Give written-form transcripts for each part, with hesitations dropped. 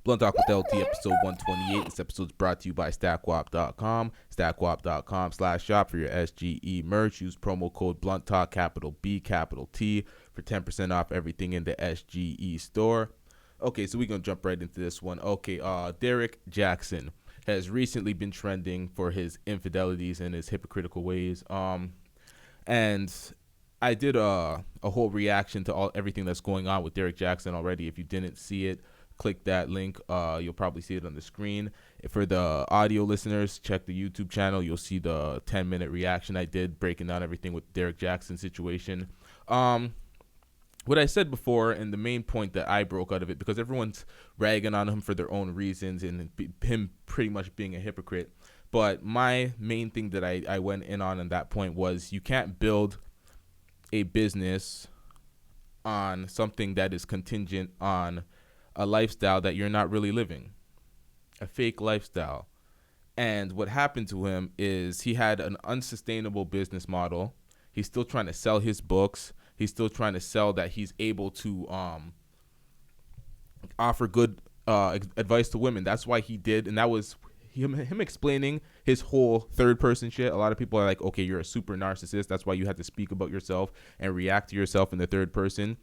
Blunt Talk with LT, episode 128. This episode is brought to you by StackWap.com. StackWap.com/shop for your SGE merch. Use promo code Blunt Talk, capital B, capital T, for 10% off everything in the SGE store. Okay, so we're going to jump right into this one. Okay, Derrick Jaxn has recently been trending for his infidelities and his hypocritical ways. And I did a whole reaction to everything that's going on with Derrick Jaxn already. If you didn't see it, click that link. You'll probably see it on the screen. For the audio listeners, check the YouTube channel. You'll see the 10-minute reaction I did breaking down everything with Derrick Jaxn's situation. What I said before, and the main point that I broke out of it, because everyone's ragging on him for their own reasons and him pretty much being a hypocrite. But my main thing that I went in on that point was you can't build a business on something that is contingent on a lifestyle that you're not really living, a fake lifestyle. And what happened to him is he had an unsustainable business model. He's still trying to sell his books. He's still trying to sell that he's able to offer good advice to women. That's why he did, and that was him explaining his whole third person shit. A lot of people are like, okay, you're a super narcissist. That's why you had to speak about yourself and react to yourself in the third person.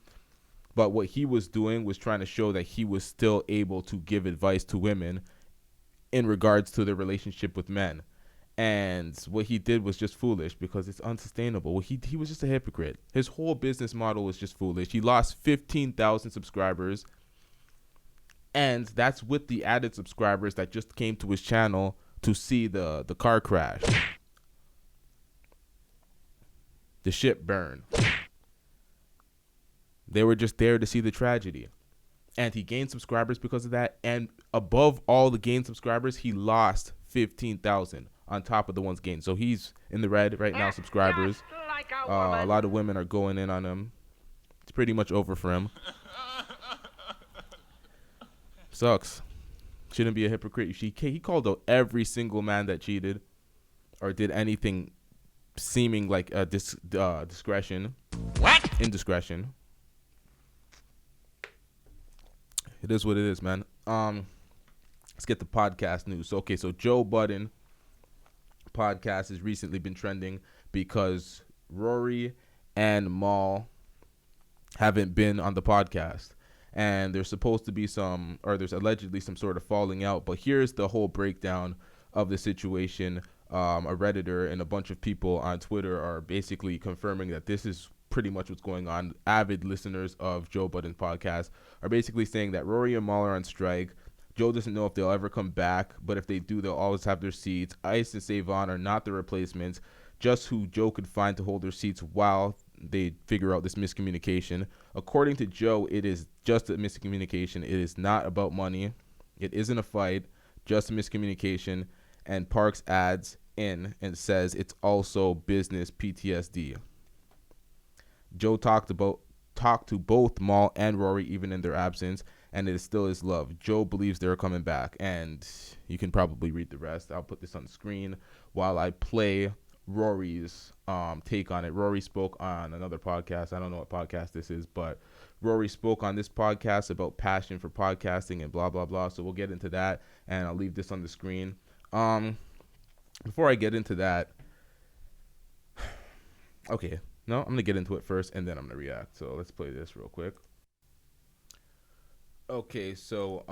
But what he was doing was trying to show that he was still able to give advice to women in regards to their relationship with men. And what he did was just foolish because it's unsustainable. He was just a hypocrite. His whole business model was just foolish. He lost 15,000 subscribers. And that's with the added subscribers that just came to his channel to see the car crash. The ship burn. They were just there to see the tragedy. And he gained subscribers because of that. And above all the gained subscribers, he lost 15,000 on top of the ones gained. So he's in the red right now, subscribers. Like A lot of women are going in on him. It's pretty much over for him. Sucks. Shouldn't be a hypocrite. He called out every single man that cheated or did anything seeming like a discretion. What? Indiscretion. It is what it is, man. Let's get the podcast news. So Joe Budden Podcast has recently been trending because Rory and Mal haven't been on the podcast. And there's supposed to be there's allegedly some sort of falling out. But here's the whole breakdown of the situation. A Redditor and a bunch of people on Twitter are basically confirming that this is pretty much what's going on. Avid listeners of Joe Budden Podcast are basically saying that Rory and Mal are on strike. Joe doesn't know if they'll ever come back, but if they do, they'll always have their seats. Ice and Savon are not the replacements, just who Joe could find to hold their seats while they figure out this miscommunication. According to Joe, it is just a miscommunication. It is not about money. It isn't a fight, just a miscommunication. And Parks adds in and says it's also business PTSD. Joe talked to both Mal and Rory even in their absence, and it is still his love. Joe believes they're coming back, and you can probably read the rest. I'll put this on the screen while I play Rory's take on it. Rory spoke on another podcast. I don't know what podcast this is, but Rory spoke on this podcast about passion for podcasting and blah, blah, blah. So we'll get into that, and I'll leave this on the screen. Before I get into that, okay, no, I'm going to get into it first, and then I'm going to react. So let's play this real quick. Okay, so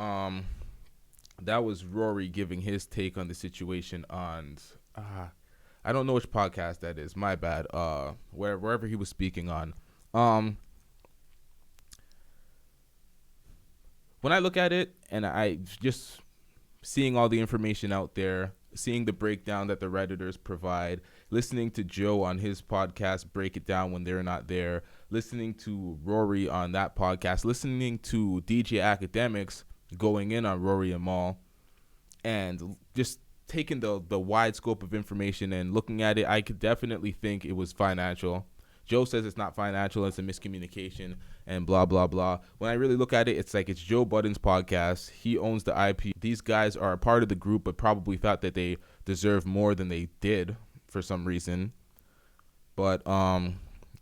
that was Rory giving his take on the situation on I don't know which podcast that is. My bad. Wherever he was speaking on. When I look at it and I just seeing all the information out there, seeing the breakdown that the Redditors provide, listening to Joe on his podcast break it down when they're not there, listening to Rory on that podcast, listening to DJ Academics going in on Rory and Mal, and just taking the wide scope of information and looking at it, I could definitely think it was financial. Joe says it's not financial, it's a miscommunication and blah, blah, blah. When I really look at it, it's like it's Joe Budden's podcast. He owns the IP. These guys are a part of the group, but probably thought that they deserved more than they did for some reason. But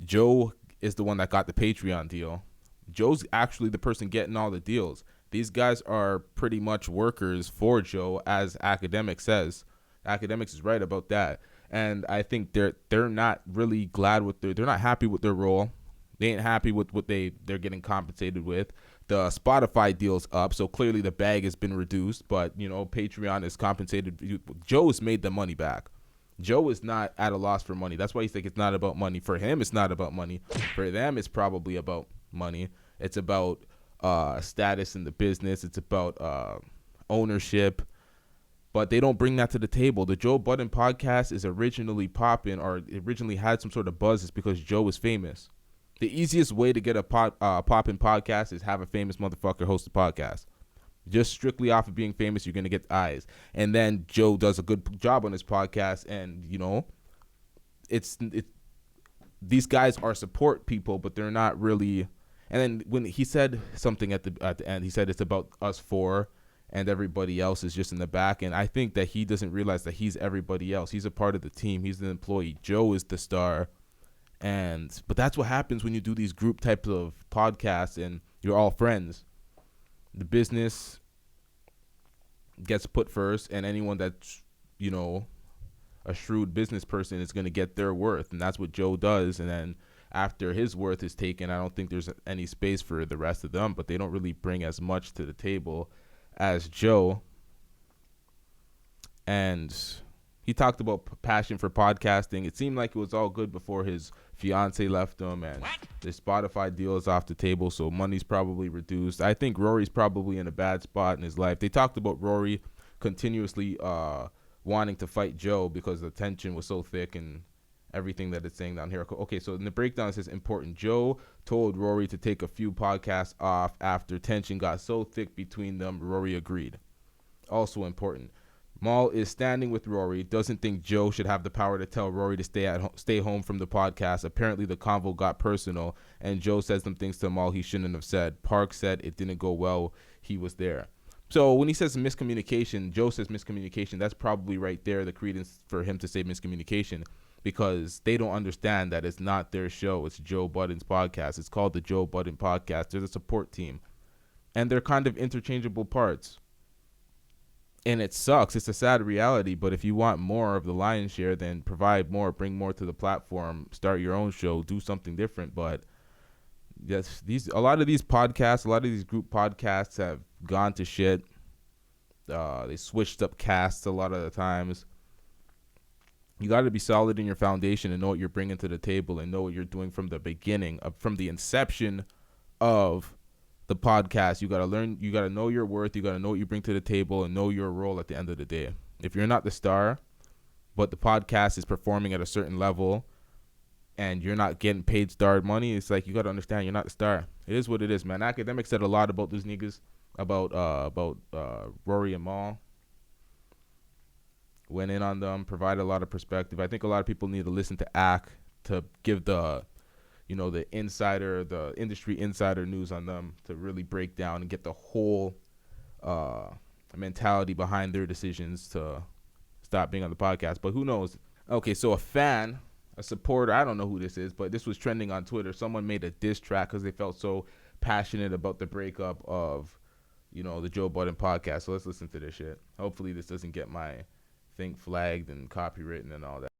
Joe is the one that got the Patreon deal. Joe's actually the person getting all the deals. These guys are pretty much workers for Joe, as Academic says. Academics is right about that. And I think they're not really glad with they're not happy with their role. They ain't happy with what they're getting compensated with. The Spotify deal's up, so clearly the bag has been reduced, but Patreon is compensated. Joe has made the money back. Joe is not at a loss for money. That's why he's like, it's not about money. For him, it's not about money. For them, it's probably about money. It's about status in the business. It's about ownership. But they don't bring that to the table. The Joe Budden podcast is originally popping, or originally had some sort of buzz, is because Joe is famous. The easiest way to get a popping podcast is have a famous motherfucker host a podcast. Just strictly off of being famous, you're going to get eyes. And then Joe does a good job on his podcast, and, it's these guys are support people, but they're not really. And then when he said something at the end, he said it's about us four, and everybody else is just in the back. And I think that he doesn't realize that he's everybody else. He's a part of the team. He's an employee. Joe is the star. But that's what happens when you do these group types of podcasts and you're all friends. The business gets put first, and anyone that's, a shrewd business person is going to get their worth. And that's what Joe does. And then after his worth is taken, I don't think there's any space for the rest of them, but they don't really bring as much to the table as Joe. And he talked about passion for podcasting. It seemed like it was all good before his fiance left him, and the Spotify deal is off the table, so money's probably reduced. I think Rory's probably in a bad spot in his life. They talked about Rory continuously wanting to fight Joe because the tension was so thick and everything that it's saying down here. Okay, so in the breakdown it says important. Joe told Rory to take a few podcasts off after tension got so thick between them. Rory agreed. Also important. Mal is standing with Rory, doesn't think Joe should have the power to tell Rory to stay home from the podcast. Apparently the convo got personal, and Joe said some things to Mal he shouldn't have said. Park said it didn't go well. He was there. So when he says miscommunication, Joe says miscommunication. That's probably right there, the credence for him to say miscommunication, because they don't understand that it's not their show. It's Joe Budden's podcast. It's called the Joe Budden Podcast. There's a support team, and they're kind of interchangeable parts. And it sucks. It's a sad reality. But if you want more of the lion's share, then provide more, bring more to the platform, start your own show, do something different. But yes, a lot of these podcasts, a lot of these group podcasts have gone to shit. They switched up casts a lot of the times. You got to be solid in your foundation and know what you're bringing to the table and know what you're doing from the beginning, from the inception of the podcast. You got to learn, you got to know your worth, you got to know what you bring to the table and know your role at the end of the day. If you're not the star, but the podcast is performing at a certain level and you're not getting paid star money, it's like you got to understand you're not the star. It is what it is, man. Academic said a lot about these niggas, about Rory and Mal. Went in on them, provided a lot of perspective. I think a lot of people need to listen to Ack to give the industry insider news on them, to really break down and get the whole mentality behind their decisions to stop being on the podcast. But who knows? Okay, so a supporter, I don't know who this is, but this was trending on Twitter. Someone made a diss track because they felt so passionate about the breakup of, the Joe Budden podcast. So let's listen to this shit. Hopefully this doesn't get my thing flagged and copywritten and all that.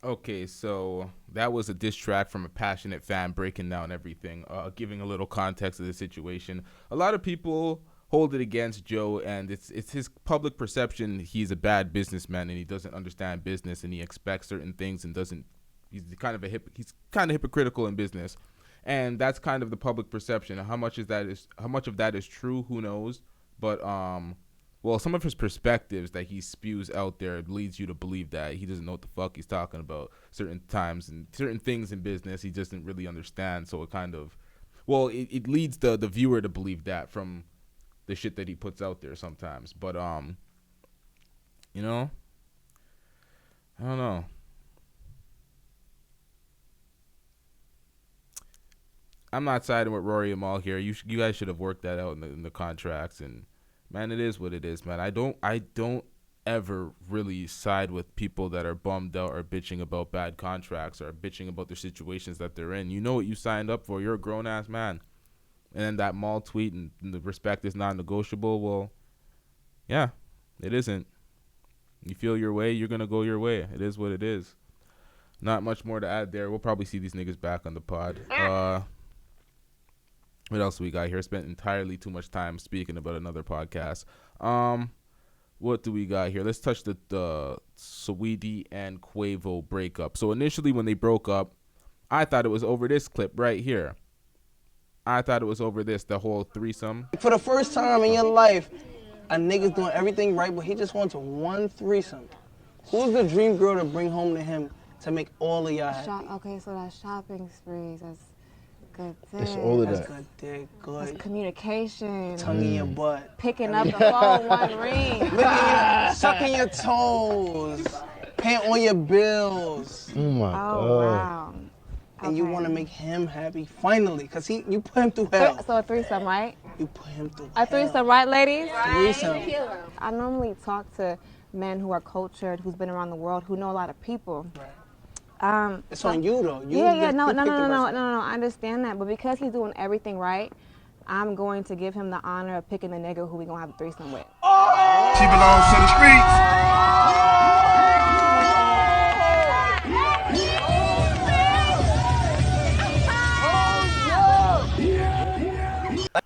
Okay, so that was a diss track from a passionate fan breaking down everything, giving a little context of the situation. A lot of people hold it against Joe, and it's his public perception. He's a bad businessman and he doesn't understand business, and he expects certain things and doesn't. He's he's kind of hypocritical in business, and that's kind of the public perception. How much of that is true? Who knows? But well, some of his perspectives that he spews out there leads you to believe that he doesn't know what the fuck he's talking about certain times and certain things in business he doesn't really understand. So it kind of, well, it leads the viewer to believe that from the shit that he puts out there sometimes. But you know, I don't know. I'm not siding with Rory and Mal here. You guys should have worked that out in the contracts, and man, it is what it is, man. I don't ever really side with people that are bummed out or bitching about bad contracts or bitching about the situations that they're in. You know what you signed up for. You're a grown ass man. And then that Mal tweet and the respect is non-negotiable. Well, yeah, it isn't. You feel your way, you're gonna go your way. It is what it is. Not much more to add there. We'll probably see these niggas back on the pod. What else we got here? Spent entirely too much time speaking about another podcast. What do we got here? Let's touch the Saweetie and Quavo breakup. So initially when they broke up, I thought it was over this clip right here. I thought it was over this, the whole threesome. For the first time in your life, a nigga's doing everything right, but he just wants one threesome. Who's the dream girl to bring home to him to make all of y'all happy? Okay, so that's shopping sprees. That's good dick. It's all of That's that. good dick, good. That's communication. Tongue in your butt. Picking up the phone, one ring. Sucking your toes. Paying all your bills. Oh my Oh, God. wow. And you Okay. want to make him happy, finally, because you put him through hell. So a threesome, right? You put him through A hell. threesome, right, ladies? Threesome. I normally talk to men who are cultured, who's been around the world, who know a lot of people. It's on you, though. You No, pick the person. I understand that. But because he's doing everything right, I'm going to give him the honor of picking the nigga who we gonna have a threesome with. She belongs to the streets.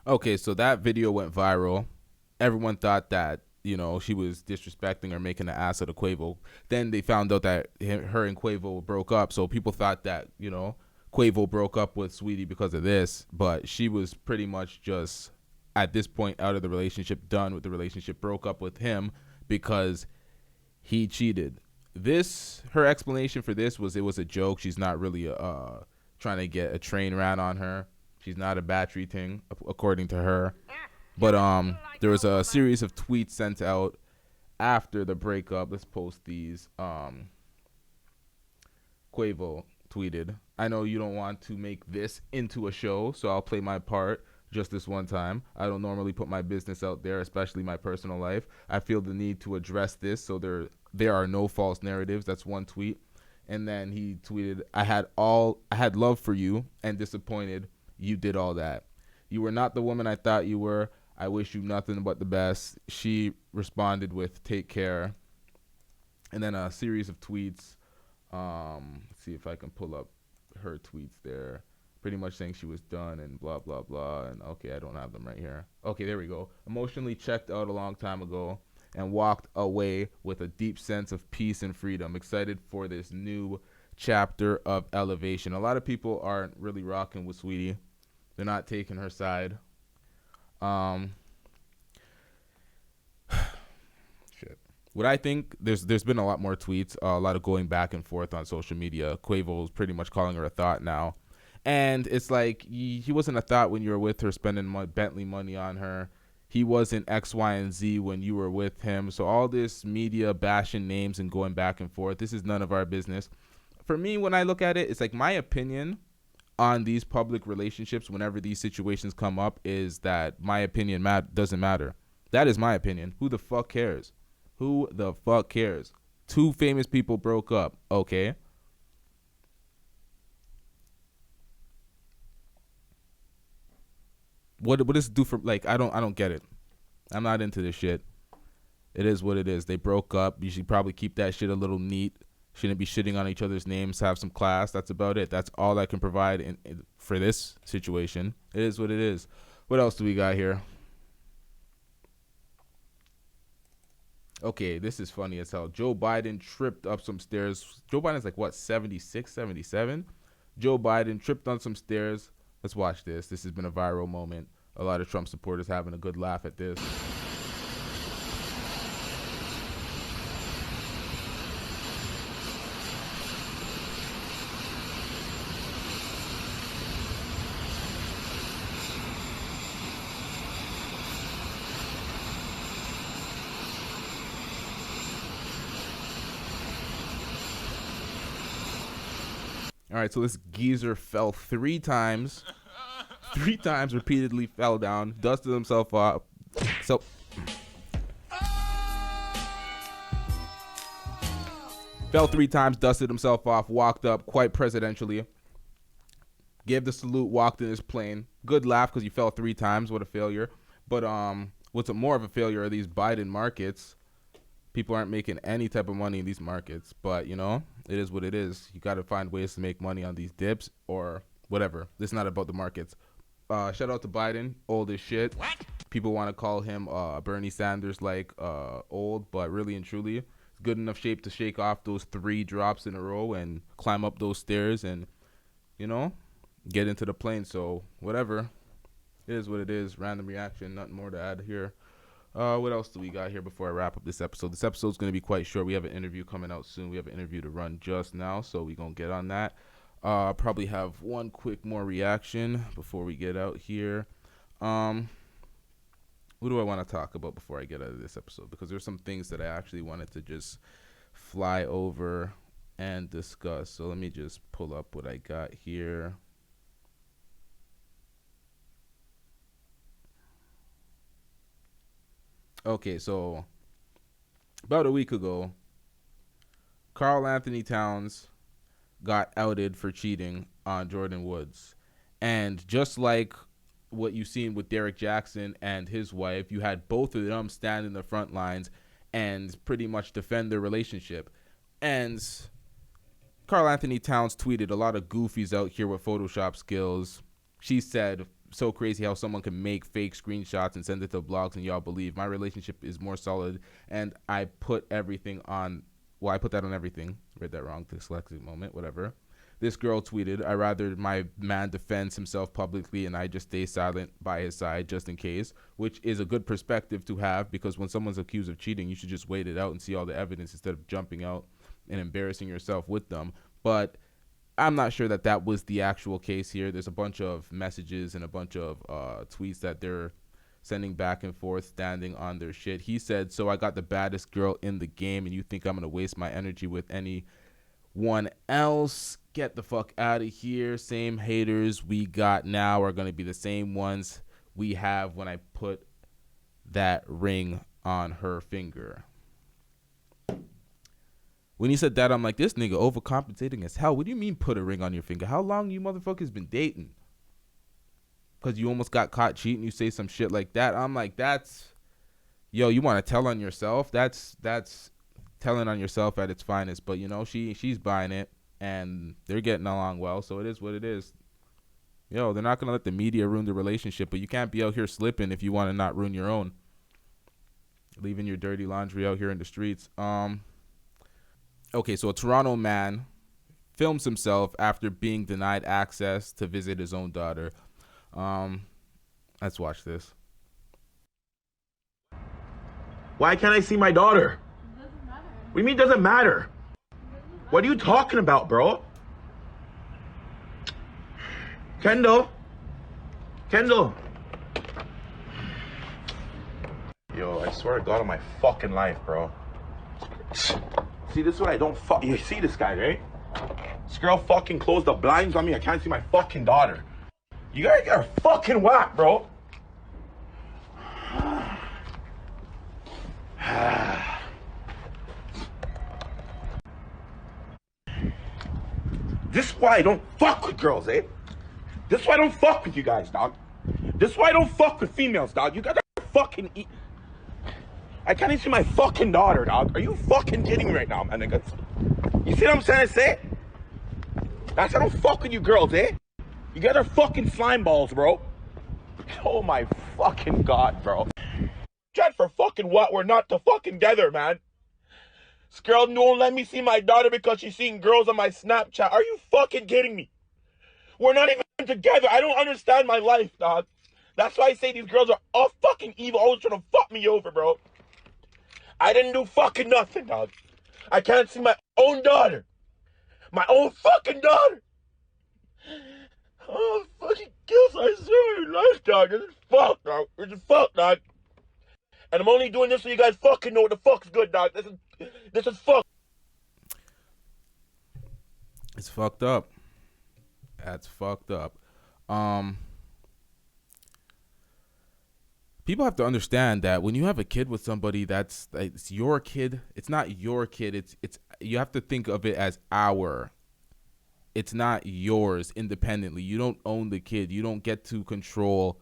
Okay, so that video went viral. Everyone thought that, she was disrespecting or making an ass out of Quavo. Then they found out that her and Quavo broke up. So people thought that, Quavo broke up with Saweetie because of this. But she was pretty much just, at this point, out of the relationship, done with the relationship, broke up with him because he cheated. Her explanation for this was it was a joke. She's not really trying to get a train ran on her. She's not a battery thing, according to her. But there was a series of tweets sent out after the breakup. Let's post these. Quavo tweeted, "I know you don't want to make this into a show, so I'll play my part just this one time. I don't normally put my business out there, especially my personal life. I feel the need to address this so there are no false narratives." That's one tweet. And then he tweeted, I had love for you and disappointed. You did all that. You were not the woman I thought you were. I wish you nothing but the best. She responded with, take care. And then a series of tweets. Let's see if I can pull up her tweets there. Pretty much saying she was done and blah, blah, blah. And okay, I don't have them right here. Okay, there we go. Emotionally checked out a long time ago and walked away with a deep sense of peace and freedom. Excited for this new chapter of elevation. A lot of people aren't really rocking with Saweetie. They're not taking her side. Shit. What I think, there's been a lot more tweets, a lot of going back and forth on social media. Quavo's pretty much calling her a thought now. And it's like, he wasn't a thought when you were with her spending Bentley money on her. He wasn't X, Y, and Z when you were with him. So all this media bashing names and going back and forth, this is none of our business. For me, when I look at it, it's like my opinion on these public relationships whenever these situations come up is that my opinion doesn't matter. That is my opinion. Who the fuck cares? Who the fuck cares? Two famous people broke up. Okay. What does it do for, like, I don't get it. I'm not into this shit. It is what it is. They broke up. You should probably keep that shit a little neat. Shouldn't be shitting on each other's names. Have some class. That's about it. That's all I can provide for this situation. It is what it is. What else do we got here? Okay, this is funny as hell. Joe Biden tripped up some stairs. Joe Biden's like, what, 76, 77? Joe Biden tripped on some stairs. Let's watch this. This has been a viral moment. A lot of Trump supporters having a good laugh at this. All right, so this geezer fell 3 times. 3 times repeatedly fell down, dusted himself off. So fell 3 times, dusted himself off, walked up quite presidentially, gave the salute, walked in his plane. Good laugh because you fell 3 times. What a failure. But what's more of a failure are these Biden markets. People aren't making any type of money in these markets, but, you know, it is what it is. You got to find ways to make money on these dips or whatever. This is not about the markets. Shout out to Biden, old as shit. What? People want to call him Bernie Sanders like old, but really and truly, good enough shape to shake off those 3 drops in a row and climb up those stairs and, you know, get into the plane. So whatever. It is what it is. Random reaction. Nothing more to add here. What else do we got here before I wrap up this episode? This episode's going to be quite short. We have an interview coming out soon. We have an interview to run just now, so we're going to get on that. Probably have one quick more reaction before we get out here. What do I want to talk about before I get out of this episode? Because there's some things that I actually wanted to just fly over and discuss. So let me just pull up what I got here. Okay, so about a week ago, Karl Anthony Towns got outed for cheating on Jordan Woods. And just like what you've seen with Derrick Jaxn and his wife, you had both of them stand in the front lines and pretty much defend their relationship. And Karl Anthony Towns tweeted, a lot of goofies out here with Photoshop skills. She said, so crazy how someone can make fake screenshots and send it to blogs and y'all believe. My relationship is more solid, and I put everything on. Well, I put that on everything. Read that wrong. Dyslexic moment. Whatever. This girl tweeted, I rather my man defends himself publicly and I just stay silent by his side just in case, which is a good perspective to have, because when someone's accused of cheating, you should just wait it out and see all the evidence instead of jumping out and embarrassing yourself with them. But I'm not sure that that was the actual case here. There's a bunch of messages and a bunch of tweets that they're sending back and forth, standing on their shit. He said, so I got the baddest girl in the game and you think I'm going to waste my energy with anyone else? Get the fuck out of here. Same haters we got now are going to be the same ones we have when I put that ring on her finger. When he said that, I'm like, this nigga overcompensating as hell. What do you mean put a ring on your finger? How long you motherfuckers been dating? Because you almost got caught cheating, you say some shit like that. I'm like, that's, yo, you want to tell on yourself? That's telling on yourself at its finest. But, you know, she's buying it, and they're getting along well, so it is what it is. Yo, they're not going to let the media ruin the relationship, but you can't be out here slipping if you want to not ruin your own. Leaving your dirty laundry out here in the streets. Okay, so a Toronto man films himself after being denied access to visit his own daughter. Let's watch this. Why can't I see my daughter? It doesn't matter. What do you mean it doesn't matter? What are you talking about, bro? Kendall. Yo, I swear to God on my fucking life, bro. See, this is what I don't you see this guy, right? This girl fucking closed the blinds on me. I can't see my fucking daughter. You guys are fucking whack, bro. This is why I don't fuck with girls, eh? This is why I don't fuck with you guys, dog. This is why I don't fuck with females, dog. You guys are fucking I can't even see my fucking daughter, dog. Are you fucking kidding me right now, man? You see what I'm trying to say? That's how I don't fuck with you girls, eh? You guys are fucking slime balls, bro. Oh my fucking God, bro. Chat for fucking what? We're not together, man. This girl won't let me see my daughter because she's seeing girls on my Snapchat. Are you fucking kidding me? We're not even together. I don't understand my life, dog. That's why I say these girls are all fucking evil, always trying to fuck me over, bro. I didn't do fucking nothing, dog. I can't see my own daughter. My own fucking daughter. Oh, fucking kills. I swear my life, dog. This is fuck, dog. This is fuck, dog. And I'm only doing this so you guys fucking know what the fuck's good, dog. This is fuck. It's fucked up. That's fucked up. People have to understand that when you have a kid with somebody that's it's your kid, it's not your kid. It's you have to think of it as our. It's not yours independently. You don't own the kid. You don't get to control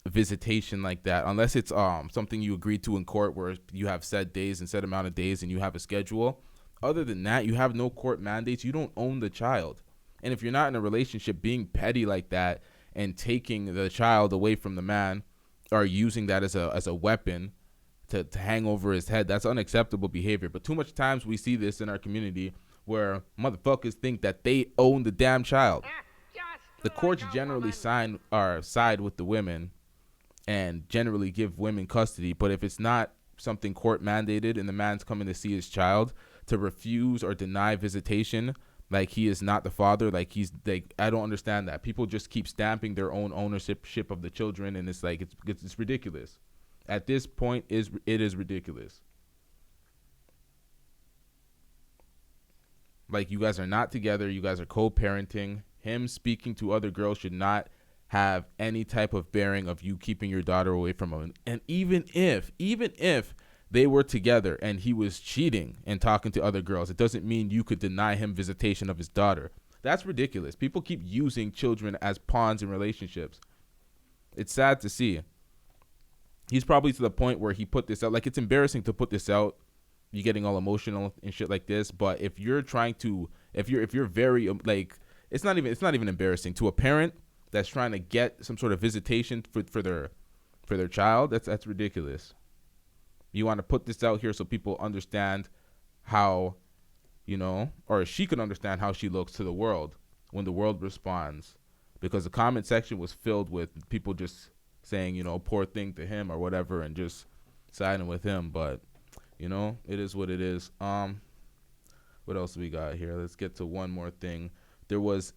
visitation like that unless it's something you agreed to in court where you have set days and set amount of days and you have a schedule. Other than that, you have no court mandates. You don't own the child. And if you're not in a relationship, being petty like that and taking the child away from the man or using that as a weapon to hang over his head, that's unacceptable behavior. But too much times we see this in our community where motherfuckers think that they own the damn child. The courts generally side with the women and generally give women custody. But if it's not something court mandated and the man's coming to see his child, to refuse or deny visitation like he is not the father, like he's like, I don't understand that. People just keep stamping their own ownership of the children, and it's like it's ridiculous. At this point, it is ridiculous. Like, you guys are not together. You guys are co-parenting. Him speaking to other girls should not have any type of bearing of you keeping your daughter away from him. And even if they were together and he was cheating and talking to other girls, it doesn't mean you could deny him visitation of his daughter. That's ridiculous. People keep using children as pawns in relationships. It's sad to see. He's probably to the point where he put this out. Like, it's embarrassing to put this out. You're getting all emotional and shit like this. But if you're trying to, if you're very like, it's not even embarrassing to a parent that's trying to get some sort of visitation for their child. That's ridiculous. You want to put this out here so people understand how, or she can understand how she looks to the world when the world responds. Because the comment section was filled with people just saying, poor thing to him or whatever, and just siding with him. But, it is what it is. What else do we got here? Let's get to one more thing. There was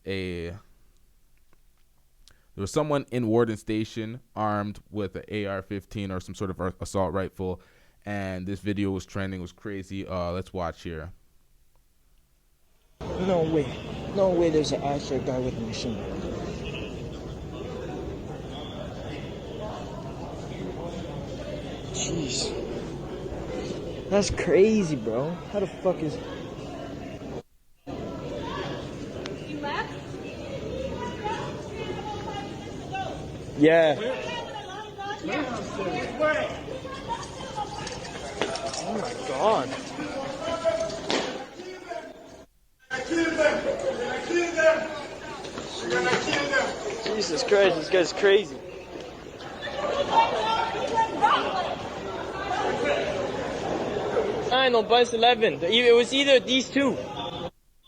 someone in Warden Station armed with an AR-15 or some sort of assault rifle, and this video was trending. It was crazy. Let's watch here. No way there's actually a guy with a machine gun. Jeez. That's crazy, bro. How the fuck is... You left? Yeah. Yeah. Oh my god. Jesus Christ, this guy's crazy. I know, but it's 11. It was either these two.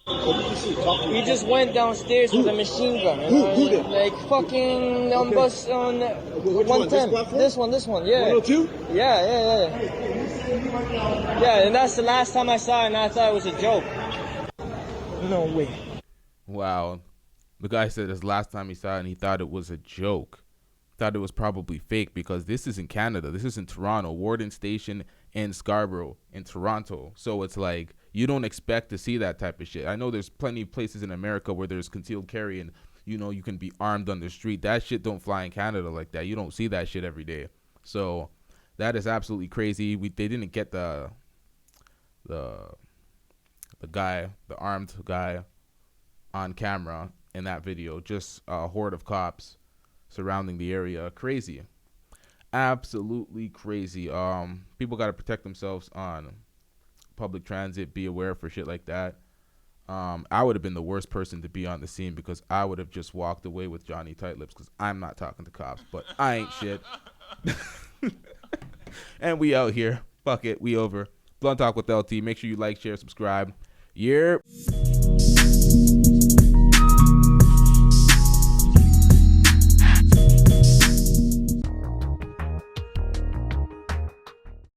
He just went downstairs with a machine gun. Who did? Like fucking on bus on 110. This one, yeah. 102? Yeah. Yeah, and that's the last time I saw it, and I thought it was a joke. No way. Wow. The guy said his last time he saw it and he thought it was a joke. Thought it was probably fake, because this is in Canada. This is in Toronto. Warden Station in Scarborough in Toronto. So it's like, you don't expect to see that type of shit. I know there's plenty of places in America where there's concealed carry and, you can be armed on the street. That shit don't fly in Canada like that. You don't see that shit every day. So that is absolutely crazy. They didn't get the guy, the armed guy on camera in that video. Just a horde of cops surrounding the area. Crazy. Absolutely crazy. People got to protect themselves on public transit, be aware for shit like that. I would have been the worst person to be on the scene because I would have just walked away with Johnny Tight Lips because I'm not talking to cops, but I ain't shit. And we out here. Fuck it. We over. Blunt Talk with LT. Make sure you like, share, subscribe. Yeah.